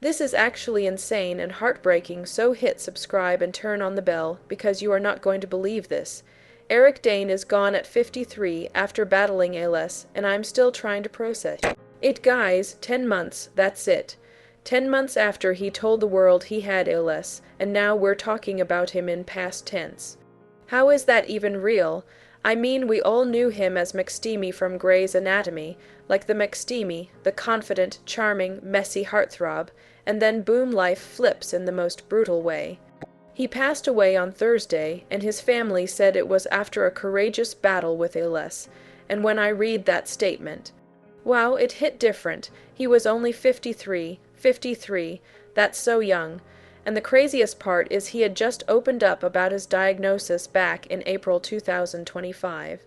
This is actually insane and heartbreaking, so hit subscribe and turn on the bell because you are not going to believe this. Eric Dane is gone at 53 after battling ALS, and I'm still trying to process it. Guys, 10 months, that's it. 10 months after he told the world he had ALS, and now we're talking about him in past tense. How is that even real? I mean, we all knew him as McSteamy from Gray's Anatomy, like the McSteamy, the confident, charming, messy heartthrob, and then boom, life flips in the most brutal way. He passed away on Thursday, and his family said it was after a courageous battle with ALS, and when I read that statement, wow, it hit different. He was only 53, that's so young. And the craziest part is he had just opened up about his diagnosis back in April 2025.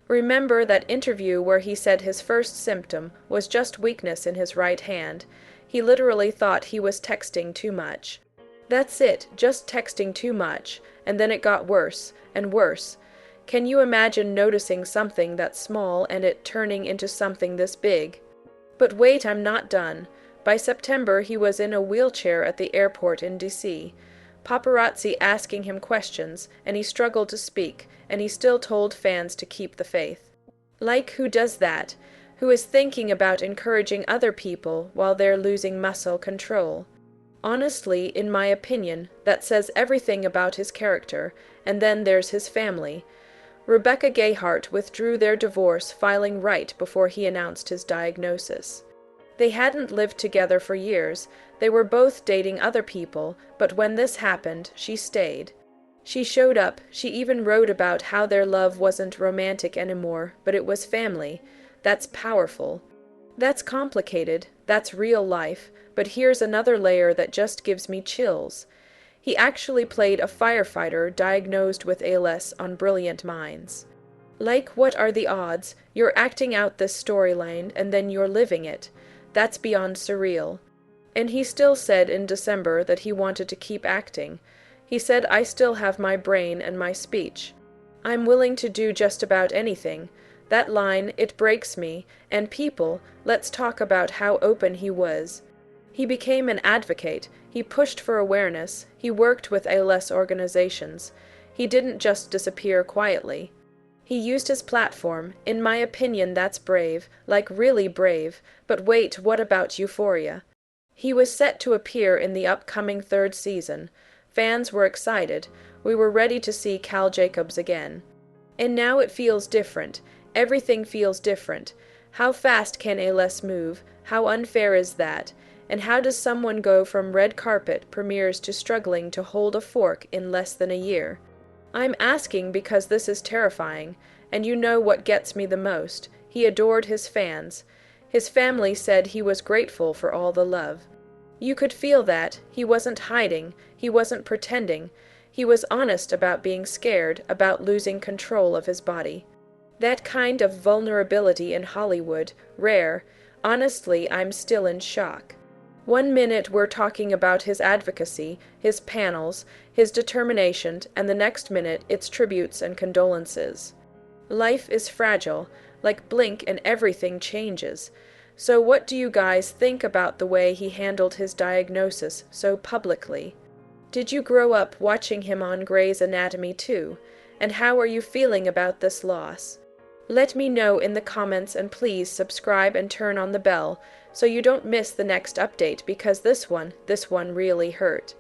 Remember that interview where he said his first symptom was just weakness in his right hand? He literally thought he was texting too much. That's it, just texting too much, and then it got worse and worse. Can you imagine noticing something that small and it turning into something this big? But wait, I'm not done. By September, he was in a wheelchair at the airport in D.C. Paparazzi asking him questions, and he struggled to speak, and he still told fans to keep the faith. Like, who does that? Who is thinking about encouraging other people while they're losing muscle control? Honestly, in my opinion, that says everything about his character, and then there's his family. Rebecca Gayheart withdrew their divorce filing right before he announced his diagnosis. They hadn't lived together for years, they were both dating other people, but when this happened, she stayed. She showed up, she even wrote about how their love wasn't romantic anymore, but it was family. That's powerful. That's complicated, that's real life, but here's another layer that just gives me chills. He actually played a firefighter diagnosed with ALS on Brilliant Minds. Like, what are the odds? You're acting out this storyline, and then you're living it. That's beyond surreal. And he still said in December that he wanted to keep acting. He said, I still have my brain and my speech. I'm willing to do just about anything. That line, it breaks me, and people, let's talk about how open he was. He became an advocate, he pushed for awareness, he worked with ALS organizations. He didn't just disappear quietly. He used his platform. In my opinion, that's brave, like really brave. But wait, what about Euphoria? He was set to appear in the upcoming third season. Fans were excited. We were ready to see Cal Jacobs again. And now it feels different. Everything feels different. How fast can ALS move? How unfair is that? And how does someone go from red carpet premieres to struggling to hold a fork in less than a year? I'm asking because this is terrifying, and you know what gets me the most. He adored his fans. His family said he was grateful for all the love. You could feel that. He wasn't hiding. He wasn't pretending. He was honest about being scared, about losing control of his body. That kind of vulnerability in Hollywood, rare. Honestly, I'm still in shock. 1 minute we're talking about his advocacy, his panels, his determination, and the next minute it's tributes and condolences. Life is fragile, like blink and everything changes. So what do you guys think about the way he handled his diagnosis so publicly? Did you grow up watching him on Gray's Anatomy too? And how are you feeling about this loss? Let me know in the comments, and please subscribe and turn on the bell so you don't miss the next update, because this one really hurt.